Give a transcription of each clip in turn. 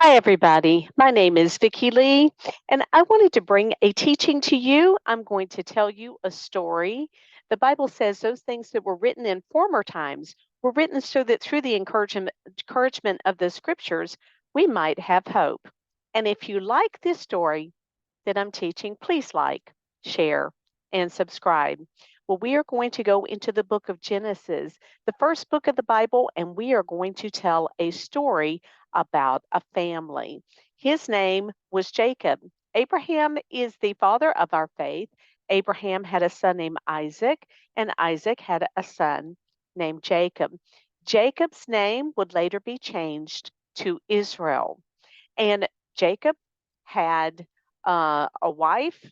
Hi, everybody. My name is Vicki Lee, and I wanted to bring a teaching to you. I'm going to tell you a story. The Bible says those things that were written in former times were written so that through the encouragement of the scriptures, we might have hope. And if you like this story that I'm teaching, please like, share, and subscribe. Well, we are going to go into the book of Genesis, the first book of the Bible, and we are going to tell a story about a family. His name was Jacob. Abraham is the father of our faith. Abraham had a son named Isaac, and Isaac had a son named Jacob. Jacob's name would later be changed to Israel. And Jacob had a wife,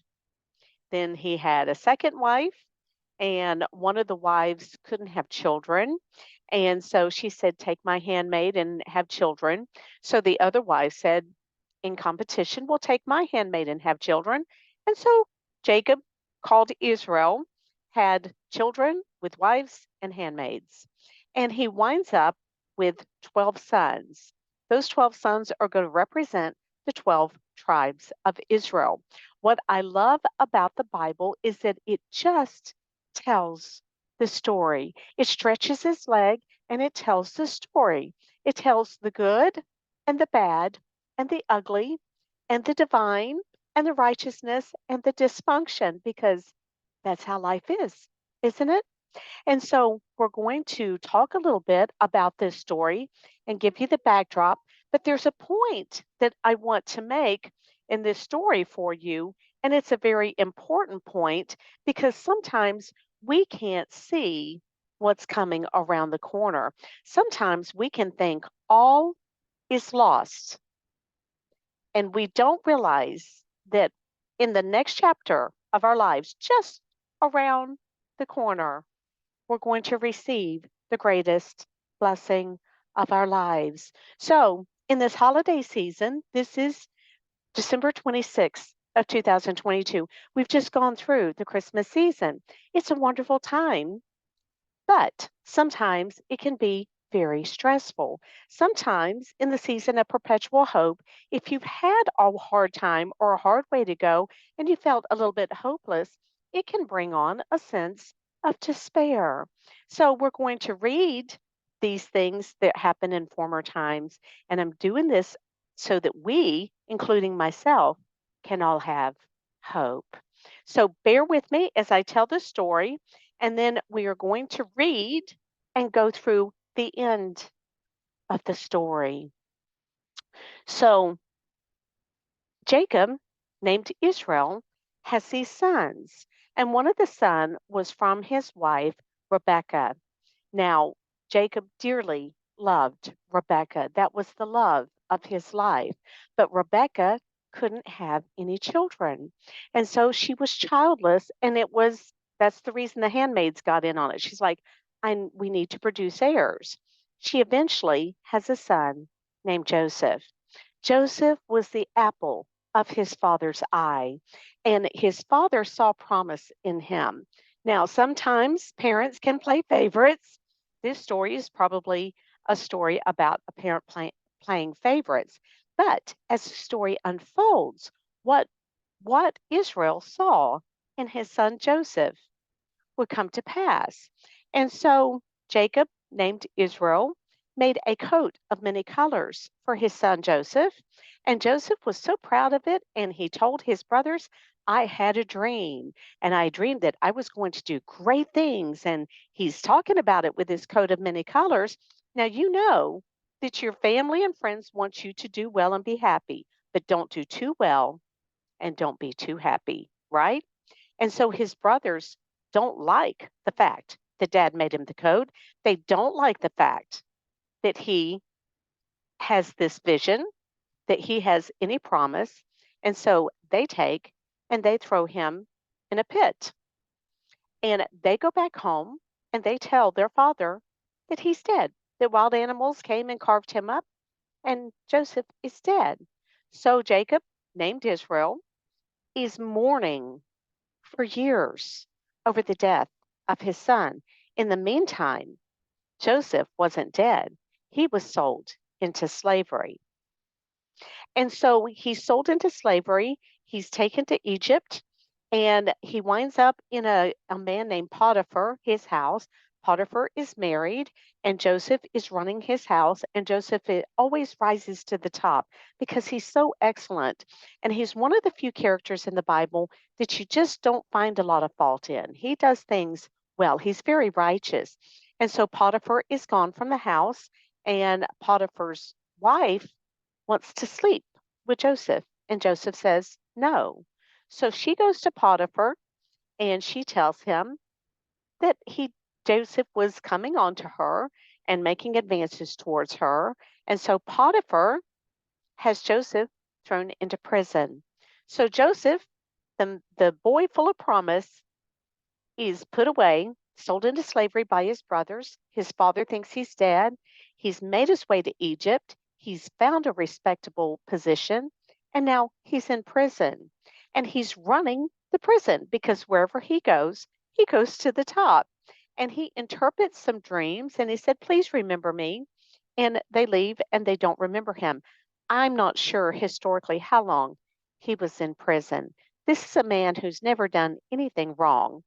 then he had a second wife, and one of the wives couldn't have children. And so she said, "Take my handmaid and have children." So the other wife said, in competition, "Well, take my handmaid and have children." And so Jacob, called Israel, had children with wives and handmaids. And he winds up with 12 sons. Those 12 sons are going to represent the 12 tribes of Israel. What I love about the Bible is that it just tells the story. It stretches its leg and it tells the story. It tells the good and the bad and the ugly and the divine and the righteousness and the dysfunction because that's how life is, isn't it? And so we're going to talk a little bit about this story and give you the backdrop. But there's a point that I want to make in this story for you. And it's a very important point because sometimes we can't see what's coming around the corner. Sometimes we can think all is lost, and we don't realize that in the next chapter of our lives, just around the corner, we're going to receive the greatest blessing of our lives. So, in this holiday season, this is December 26th of 2022. We've just gone through the Christmas season. It's a wonderful time, but sometimes it can be very stressful. Sometimes in the season of perpetual hope, if you've had a hard time or a hard way to go and you felt a little bit hopeless, it can bring on a sense of despair. So we're going to read these things that happened in former times, and I'm doing this so that we, including myself, can all have hope. So bear with me as I tell the story, and then we are going to read and go through the end of the story. So Jacob, named Israel, has these sons, and one of the son was from his wife Rebekah. Now, Jacob dearly loved Rebekah. That was the love of his life. But Rebekah couldn't have any children. And so she was childless. And that's the reason the handmaids got in on it. She's like, we need to produce heirs. She eventually has a son named Joseph. Joseph was the apple of his father's eye, and his father saw promise in him. Now, sometimes parents can play favorites. This story is probably a story about a parent playing favorites. But as the story unfolds, what Israel saw in his son Joseph would come to pass. And so Jacob, named Israel, made a coat of many colors for his son Joseph. And Joseph was so proud of it. And he told his brothers, "I had a dream, and I dreamed that I was going to do great things." And he's talking about it with his coat of many colors. Now, you know that your family and friends want you to do well and be happy, but don't do too well and don't be too happy, right? And so his brothers don't like the fact that dad made him the code. They don't like the fact that he has this vision, that he has any promise. And so they take and they throw him in a pit. And they go back home and they tell their father that he's dead, that wild animals came and carved him up, and Joseph is dead. So Jacob, named Israel, is mourning for years over the death of his son. In the meantime, Joseph wasn't dead, he was sold into slavery. And so he's sold into slavery. He's taken to Egypt, and he winds up in a man named Potiphar, his house. Potiphar is married, and Joseph is running his house. And Joseph always rises to the top because he's so excellent. And he's one of the few characters in the Bible that you just don't find a lot of fault in. He does things well, he's very righteous. And so Potiphar is gone from the house, and Potiphar's wife wants to sleep with Joseph. And Joseph says, no. So she goes to Potiphar and she tells him that Joseph was coming on to her and making advances towards her. And so Potiphar has Joseph thrown into prison. So Joseph, the boy full of promise, is put away, sold into slavery by his brothers. His father thinks he's dead. He's made his way to Egypt. He's found a respectable position, and now he's in prison. And he's running the prison because wherever he goes to the top. And he interprets some dreams and he said, please remember me. And they leave and they don't remember him. I'm not sure historically how long he was in prison. This is a man who's never done anything wrong,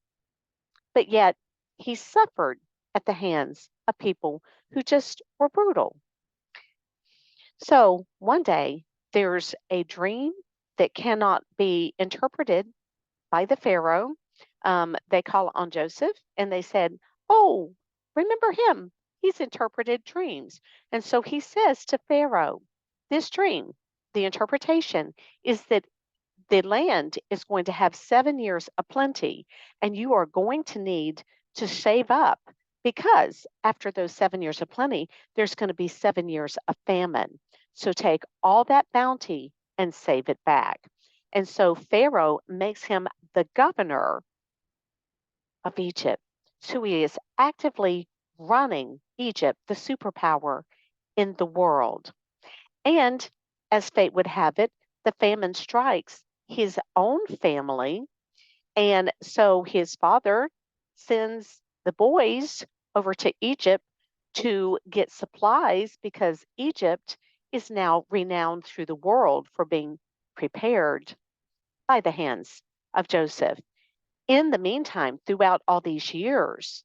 but yet he suffered at the hands of people who just were brutal. So one day, there's a dream that cannot be interpreted by the Pharaoh. They call on Joseph and they said, oh, remember him. He's interpreted dreams. And so he says to Pharaoh, this dream, the interpretation is that the land is going to have 7 years of plenty, and you are going to need to save up because after those 7 years of plenty, there's going to be 7 years of famine. So take all that bounty and save it back. And so Pharaoh makes him the governor of Egypt. So he is actively running Egypt, the superpower in the world. And as fate would have it, the famine strikes his own family. And so his father sends the boys over to Egypt to get supplies because Egypt is now renowned through the world for being prepared by the hands of Joseph. In the meantime, throughout all these years,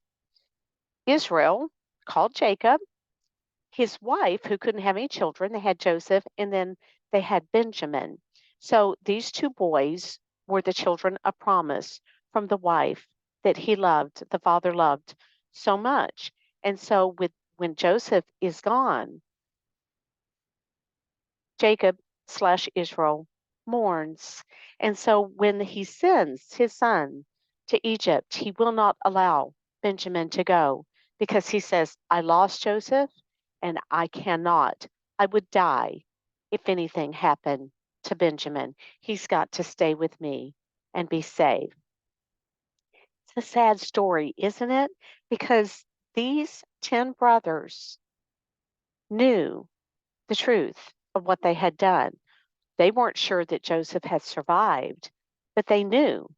Israel called Jacob, his wife, who couldn't have any children, they had Joseph, and then they had Benjamin. So these two boys were the children of promise from the wife that he loved, the father loved so much. And so when Joseph is gone, Jacob/Israel mourns. And so when he sends his son to Egypt, he will not allow Benjamin to go because he says, I lost Joseph and I would die if anything happened to Benjamin. He's got to stay with me and be safe. It's a sad story, isn't it? Because these 10 brothers knew the truth of what they had done. They weren't sure that Joseph had survived, but they knew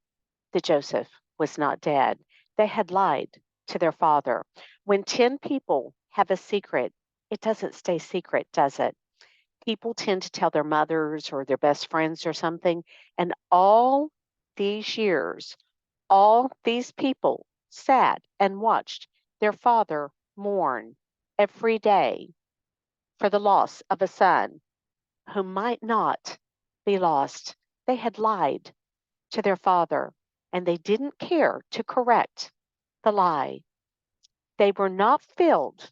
that Joseph was not dead. They had lied to their father. When 10 people have a secret, it doesn't stay secret, does it? People tend to tell their mothers or their best friends or something. And all these years, all these people sat and watched their father mourn every day for the loss of a son who might not be lost. They had lied to their father and they didn't care to correct the lie. They were not filled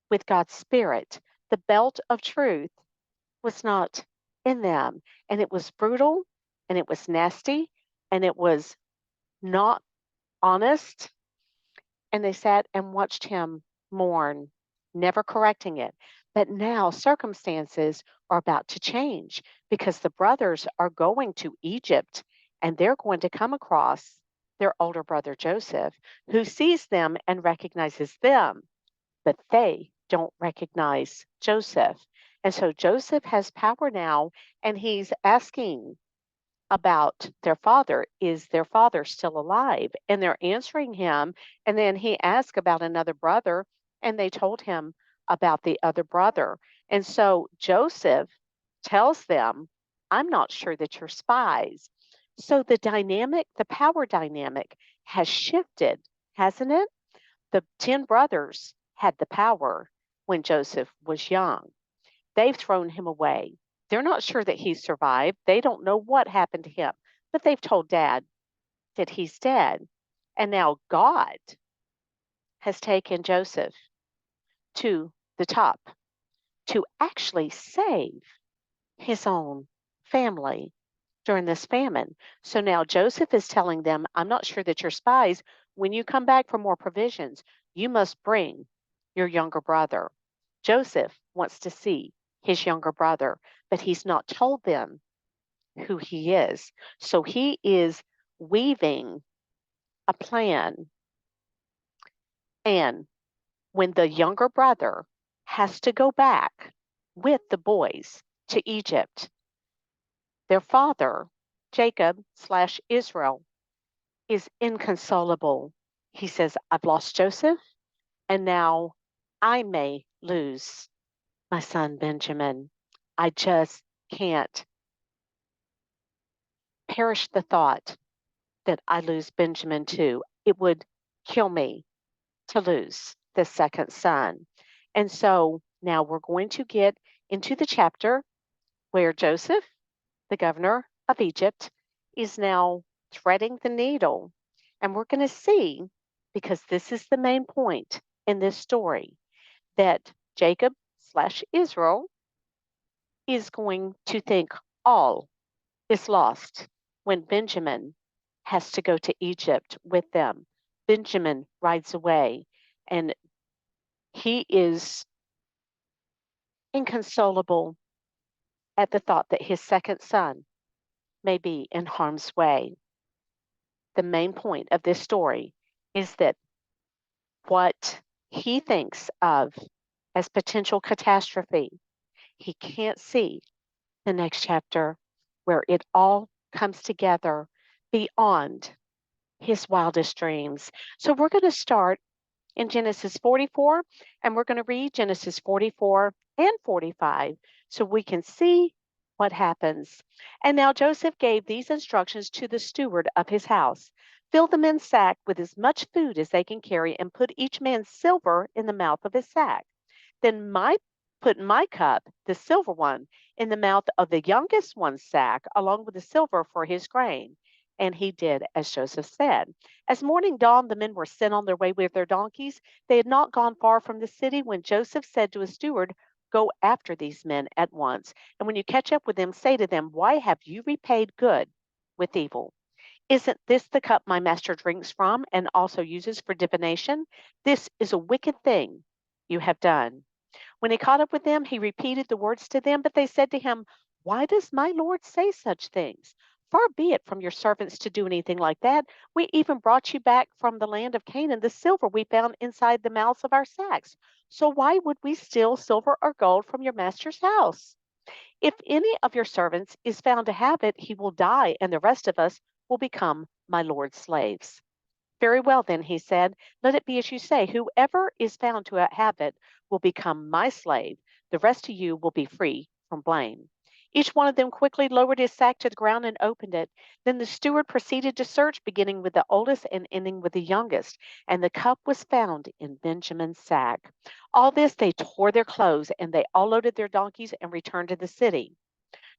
with God's Spirit. The belt of truth was not in them. And it was brutal and it was nasty and it was not honest. And they sat and watched him mourn, never correcting it. But now circumstances are about to change because the brothers are going to Egypt and they're going to come across their older brother Joseph, who sees them and recognizes them, but they don't recognize Joseph. And so Joseph has power now, and he's asking about their father. Is their father still alive? And they're answering him. And then he asked about another brother, and they told him about the other brother. And so Joseph tells them, I'm not sure that you're spies. So the power dynamic has shifted, hasn't it? The 10 brothers had the power when Joseph was young. They've thrown him away. They're not sure that he survived. They don't know what happened to him, but they've told dad that he's dead. And now God has taken Joseph to the top to actually save his own family during this famine. So now Joseph is telling them, I'm not sure that you're spies. When you come back for more provisions, you must bring your younger brother. Joseph wants to see his younger brother, but he's not told them who he is. So he is weaving a plan. And when the younger brother has to go back with the boys to Egypt, their father, Jacob slash Israel, is inconsolable. He says, I've lost Joseph, and now I may lose my son Benjamin. I just can't perish the thought that I lose Benjamin too. It would kill me to lose the second son. And so now we're going to get into the chapter where Joseph, the governor of Egypt, is now threading the needle. And we're going to see, because this is the main point in this story, that Jacob slash Israel is going to think all is lost when Benjamin has to go to Egypt with them. Benjamin rides away, and he is inconsolable at the thought that his second son may be in harm's way. The main point of this story is that what he thinks of as potential catastrophe, he can't see the next chapter where it all comes together beyond his wildest dreams. So we're going to start in Genesis 44, and we're going to read Genesis 44 and 45 so we can see what happens. And now Joseph gave these instructions to the steward of his house: fill the men's sack with as much food as they can carry, and put each man's silver in the mouth of his sack. Then put my cup, the silver one, in the mouth of the youngest one's sack, along with the silver for his grain. And he did as Joseph said. As morning dawned, the men were sent on their way with their donkeys. They had not gone far from the city when Joseph said to his steward, go after these men at once. And when you catch up with them, say to them, why have you repaid good with evil? Isn't this the cup my master drinks from and also uses for divination? This is a wicked thing you have done. When he caught up with them, he repeated the words to them, but they said to him, why does my Lord say such things? Far be it from your servants to do anything like that. We even brought you back from the land of Canaan the silver we found inside the mouths of our sacks. So why would we steal silver or gold from your master's house? If any of your servants is found to have it, he will die, and the rest of us will become my Lord's slaves. Very well, then, he said, let it be as you say. Whoever is found to have it will become my slave. The rest of you will be free from blame. Each one of them quickly lowered his sack to the ground and opened it. Then the steward proceeded to search, beginning with the oldest and ending with the youngest. And the cup was found in Benjamin's sack. All this they tore their clothes, and they all loaded their donkeys and returned to the city.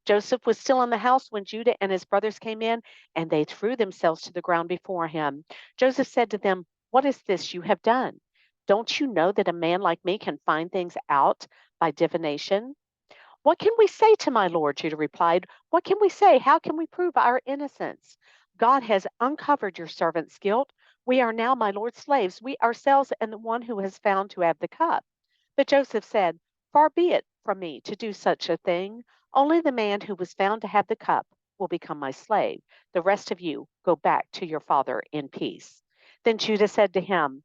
Joseph was still in the house when Judah and his brothers came in, and they threw themselves to the ground before him. Joseph said to them, what is this you have done? Don't you know that a man like me can find things out by divination? What can we say to my Lord? Judah replied. What can we say? How can we prove our innocence? God has uncovered your servant's guilt. We are now my Lord's slaves, we ourselves and the one who has found to have the cup. But Joseph said, far be it from me to do such a thing. Only the man who was found to have the cup will become my slave. The rest of you go back to your father in peace. Then Judah said to him,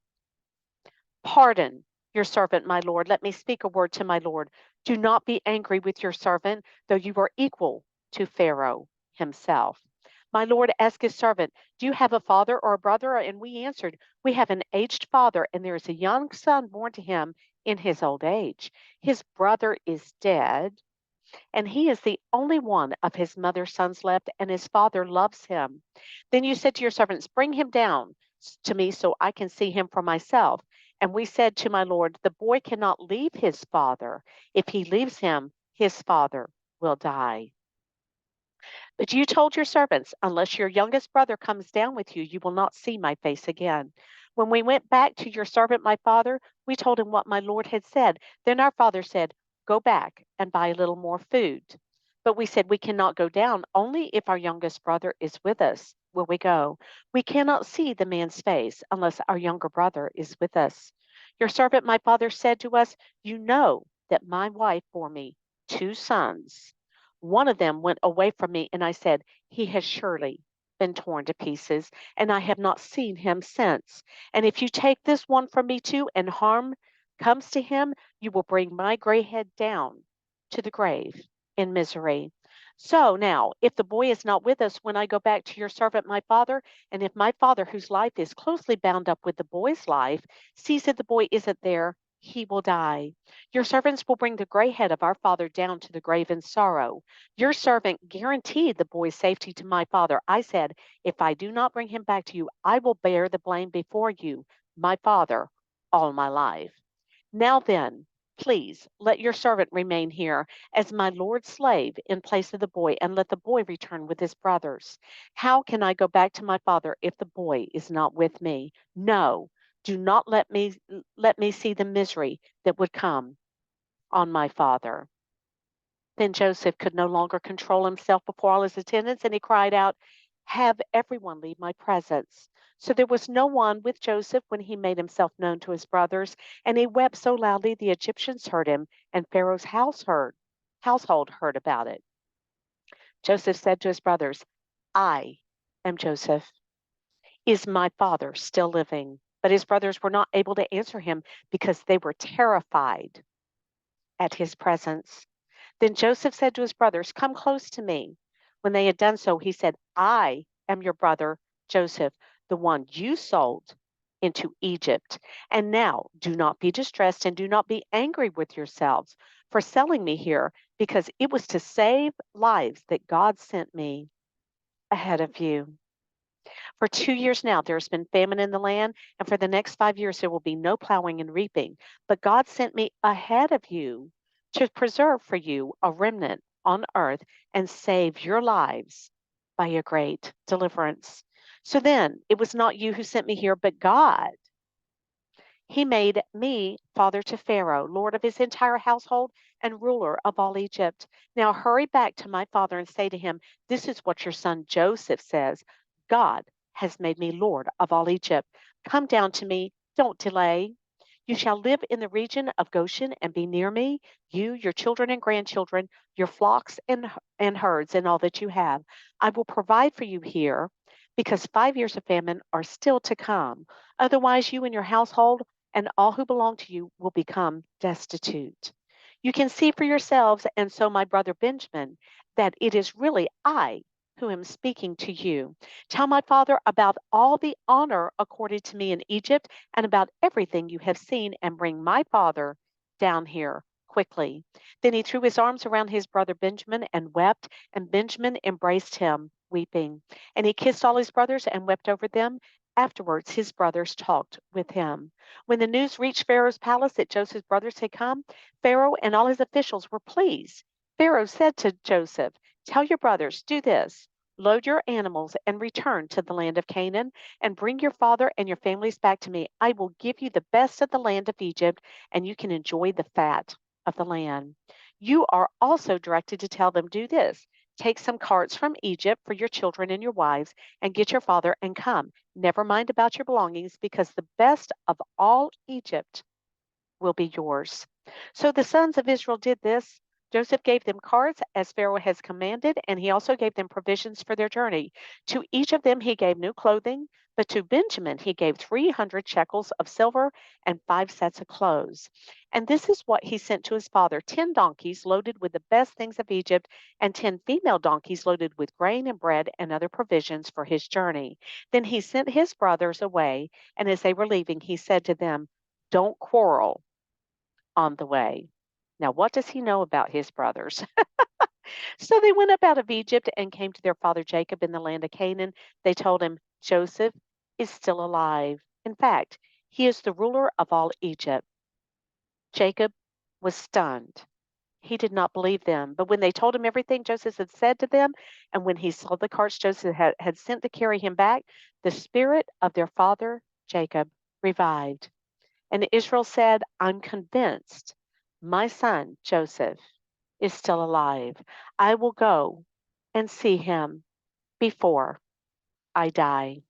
pardon your servant, my lord. Let me speak a word to my lord. Do not be angry with your servant, though you are equal to Pharaoh himself. My lord asked his servant, do you have a father or a brother? And we answered, we have an aged father, and there is a young son born to him in his old age. His brother is dead, and he is the only one of his mother's sons left, and his father loves him. Then you said to your servants, bring him down to me so I can see him for myself. And we said to my lord, the boy cannot leave his father. If he leaves him, his father will die. But you told your servants, unless your youngest brother comes down with you, you will not see my face again. When we went back to your servant, my father, we told him what my Lord had said. Then our father said, go back and buy a little more food. But we said, we cannot go down. Only if our youngest brother is with us will we go. We cannot see the man's face unless our younger brother is with us. Your servant, my father, said to us, you know that my wife bore me two sons. One of them went away from me, and I said, he has surely been torn to pieces, and I have not seen him since. And if you take this one from me too, and harm comes to him, you will bring my gray head down to the grave in misery. So now, if the boy is not with us when I go back to your servant, my father, and if my father, whose life is closely bound up with the boy's life, sees that the boy isn't there, he will die. Your servants will bring the gray head of our father down to the grave in sorrow. Your servant guaranteed the boy's safety to my father. I said, if I do not bring him back to you, I will bear the blame before you, my father, all my life. Now then, please let your servant remain here as my Lord's slave in place of the boy, and let the boy return with his brothers. How can I go back to my father if the boy is not with me? No, do not let me see the misery that would come on my father. Then Joseph could no longer control himself before all his attendants, and he cried out, have everyone leave my presence. So there was no one with Joseph when he made himself known to his brothers, and he wept so loudly the Egyptians heard him, and Pharaoh's household heard about it. Joseph said to his brothers, I am Joseph. Is my father still living? But his brothers were not able to answer him because they were terrified at his presence. Then Joseph said to his brothers, come close to me. When they had done so, he said, I am your brother Joseph, the one you sold into Egypt. And now do not be distressed and do not be angry with yourselves for selling me here, because it was to save lives that God sent me ahead of you. For 2 years now, there has been famine in the land, and for the next 5 years, there will be no plowing and reaping. But God sent me ahead of you to preserve for you a remnant on earth and save your lives by a great deliverance. So then, it was not you who sent me here, but God. He made me father to Pharaoh, lord of his entire household and ruler of all Egypt. Now hurry back to my father and say to him, this is what your son Joseph says. God has made me lord of all Egypt. Come down to me. Don't delay. You shall live in the region of Goshen and be near me, you, your children and grandchildren, your flocks and herds, and all that you have. I will provide for you here because 5 years of famine are still to come. Otherwise, you and your household and all who belong to you will become destitute. You can see for yourselves, and so my brother Benjamin, that it is really I who am speaking to you. Tell my father about all the honor accorded to me in Egypt and about everything you have seen, and bring my father down here quickly. Then he threw his arms around his brother Benjamin and wept, and Benjamin embraced him, weeping. And he kissed all his brothers and wept over them. Afterwards, his brothers talked with him. When the news reached Pharaoh's palace that Joseph's brothers had come, Pharaoh and all his officials were pleased. Pharaoh said to Joseph, tell your brothers, do this. Load your animals and return to the land of Canaan, and bring your father and your families back to me. I will give you the best of the land of Egypt, and you can enjoy the fat of the land. You are also directed to tell them, do this. Take some carts from Egypt for your children and your wives, and get your father and come. Never mind about your belongings, because the best of all Egypt will be yours. So the sons of Israel did this. Joseph gave them carts as Pharaoh has commanded, and he also gave them provisions for their journey. To each of them he gave new clothing, but to Benjamin he gave 300 shekels of silver and 5 sets of clothes. And this is what he sent to his father: 10 donkeys loaded with the best things of Egypt, and 10 female donkeys loaded with grain and bread and other provisions for his journey. Then he sent his brothers away, and as they were leaving, he said to them, don't quarrel on the way. Now, what does he know about his brothers? So they went up out of Egypt and came to their father Jacob in the land of Canaan. They told him, Joseph is still alive. In fact, he is the ruler of all Egypt. Jacob was stunned. He did not believe them. But when they told him everything Joseph had said to them, and when he saw the carts Joseph had sent to carry him back, the spirit of their father Jacob revived. And Israel said, I'm convinced my son Joseph is still alive. I will go and see him before I die.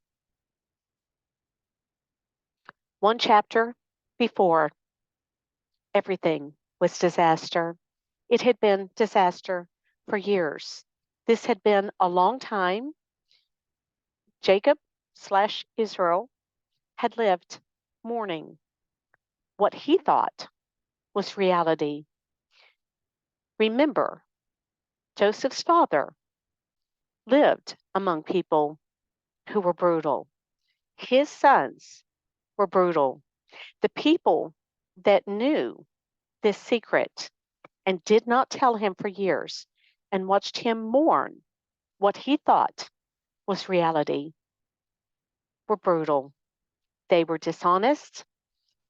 One chapter before, everything was disaster. It had been disaster for years. This had been a long time. Jacob slash Israel had lived mourning what he thought was reality. Remember, Joseph's father lived among people who were brutal. His sons were brutal. The people that knew this secret and did not tell him for years and watched him mourn what he thought was reality were brutal. They were dishonest,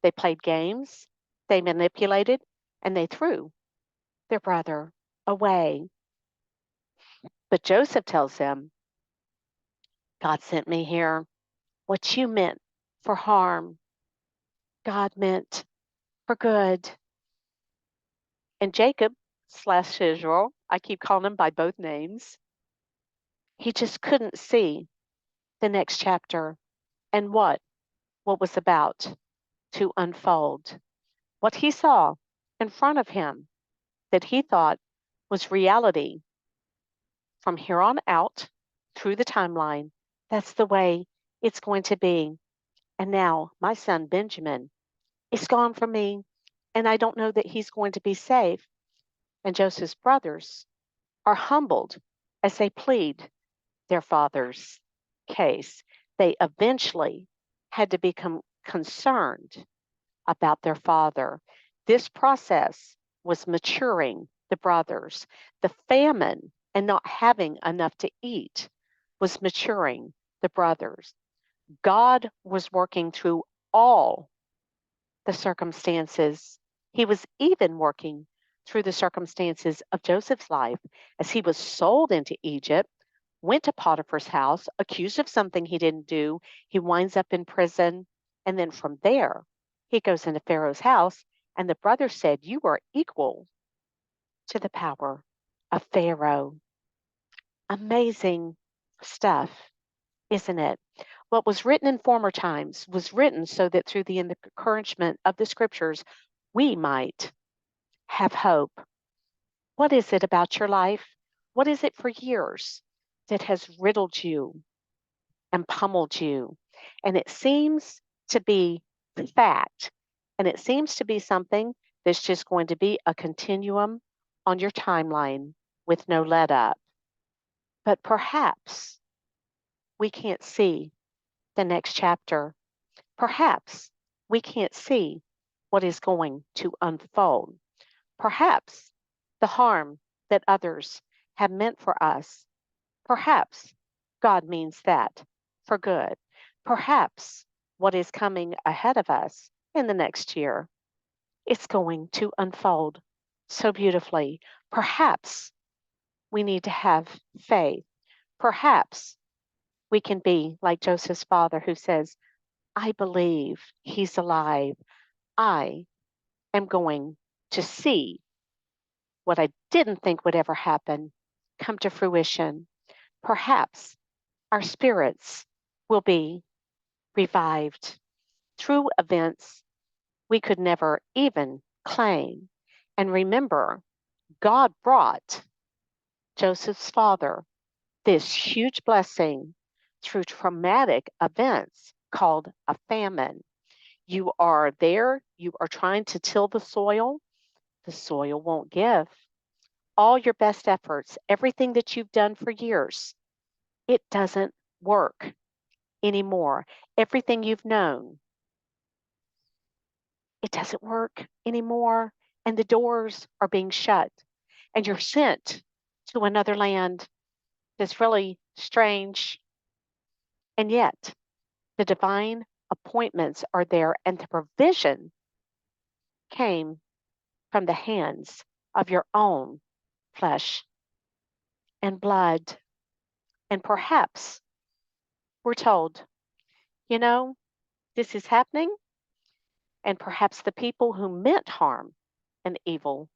they played games, they manipulated, and they threw their brother away. But Joseph tells them, God sent me here. What you meant for harm, God meant for good. And Jacob slash Israel, I keep calling him by both names, he just couldn't see the next chapter and what was about to unfold. What he saw in front of him that he thought was reality from here on out through the timeline. That's the way it's going to be. And now my son Benjamin is gone from me, and I don't know that he's going to be safe. And Joseph's brothers are humbled as they plead their father's case. They eventually had to become concerned about their father. This process was maturing the brothers. The famine and not having enough to eat was maturing the brothers. God was working through all the circumstances. He was even working through the circumstances of Joseph's life as he was sold into Egypt, went to Potiphar's house, accused of something he didn't do. He winds up in prison. And then from there, he goes into Pharaoh's house. And the brothers said, You are equal to the power of Pharaoh. Amazing stuff, isn't it? What was written in former times was written so that through the encouragement of the scriptures, we might have hope. What is it about your life? What is it for years that has riddled you and pummeled you? And it seems to be fact. And it seems to be something that's just going to be a continuum on your timeline with no let up. But perhaps we can't see the next chapter. Perhaps we can't see what is going to unfold. Perhaps the harm that others have meant for us, perhaps God means that for good. Perhaps what is coming ahead of us in the next year, it's going to unfold so beautifully. Perhaps we need to have faith. Perhaps we can be like Joseph's father who says, I believe he's alive. I am going to see what I didn't think would ever happen come to fruition. Perhaps our spirits will be revived through events we could never even claim. And remember, God brought Joseph's father this huge blessing through traumatic events called a famine. You are there, you are trying to till the soil won't give. All your best efforts, everything that you've done for years, it doesn't work anymore. Everything you've known, it doesn't work anymore. And the doors are being shut. And you're sent to another land that's really strange. And yet, the divine appointments are there, and the provision came from the hands of your own flesh and blood. And perhaps we're told, you know, this is happening, and perhaps the people who meant harm and evil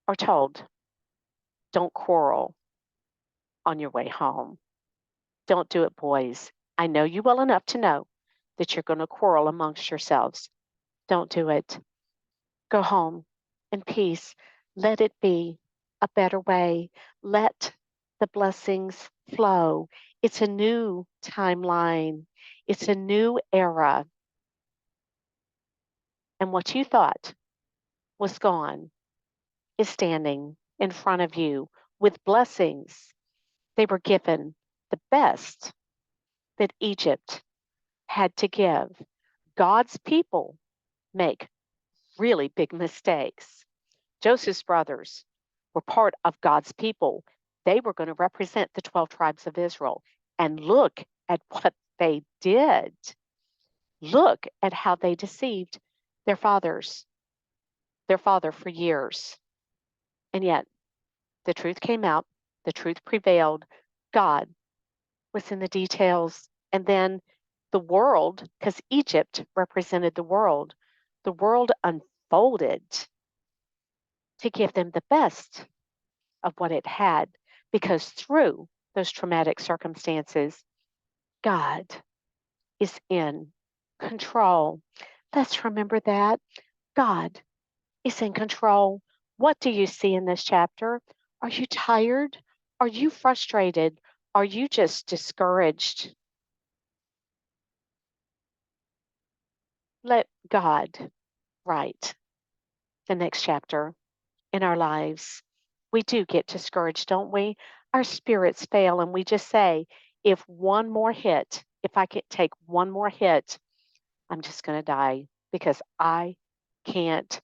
are told, don't quarrel on your way home. Don't do it, boys. I know you well enough to know that you're going to quarrel amongst yourselves. Don't do it. Go home in peace. Let it be a better way. Let the blessings flow. It's a new timeline, it's a new era. And what you thought was gone is standing in front of you with blessings. They were given the best that Egypt had to give. God's people make really big mistakes. Joseph's brothers were part of God's people. They were going to represent the 12 tribes of Israel. And look at what they did. Look at how they deceived their their father for years. And yet the truth came out, the truth prevailed. God was in the details. And then the world, because Egypt represented the world unfolded to give them the best of what it had, because through those traumatic circumstances, God is in control. Let's remember that God is in control. What do you see in this chapter? Are you tired? Are you frustrated? Are you just discouraged? Let God write the next chapter in our lives. We do get discouraged, don't we? Our spirits fail, and we just say, if one more hit, if I can take one more hit, I'm just going to die because I can't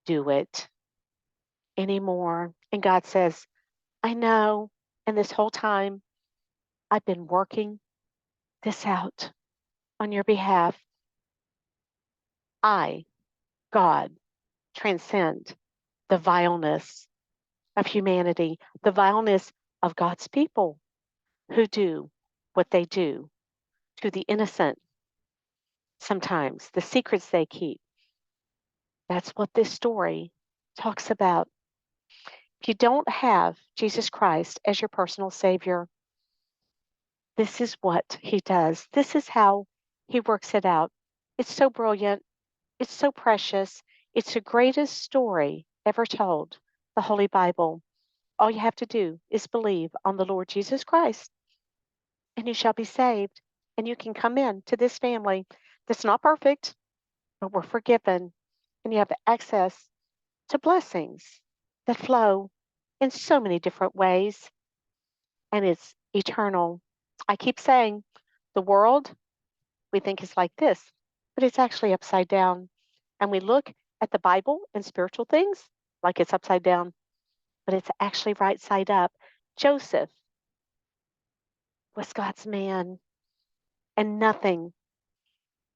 do it anymore. And God says, I know. And this whole time, I've been working this out on your behalf. I, God, transcend the vileness of humanity, the vileness of God's people who do what they do to the innocent, sometimes the secrets they keep. That's what this story talks about. If you don't have Jesus Christ as your personal Savior, this is what He does. This is how He works it out. It's so brilliant. It's so precious. It's the greatest story ever told, the Holy Bible. All you have to do is believe on the Lord Jesus Christ, and you shall be saved. And you can come in to this family that's not perfect, but we're forgiven. And you have access to blessings that flow in so many different ways, and it's eternal. I keep saying the world we think is like this, but it's actually upside down. And we look at the Bible and spiritual things like it's upside down, but it's actually right side up. Joseph was God's man, and nothing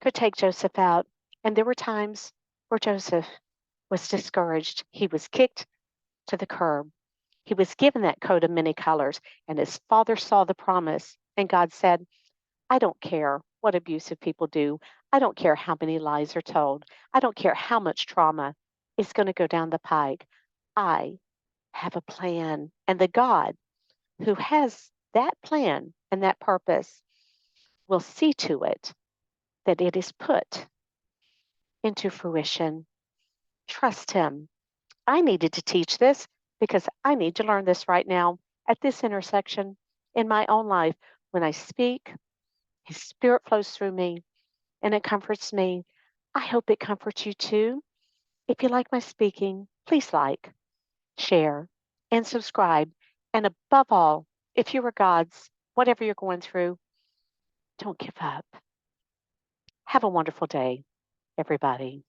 could take Joseph out. And there were times where Joseph was discouraged. He was kicked to the curb. He was given that coat of many colors, and his father saw the promise. And God said, I don't care what abusive people do. I don't care how many lies are told. I don't care how much trauma is going to go down the pike. I have a plan. And the God who has that plan and that purpose will see to it that it is put into fruition. Trust Him. I needed to teach this because I need to learn this right now at this intersection in my own life. When I speak, His Spirit flows through me and it comforts me. I hope it comforts you too. If you like my speaking, please like, share, and subscribe. And above all, if you are God's, whatever you're going through, don't give up. Have a wonderful day, everybody.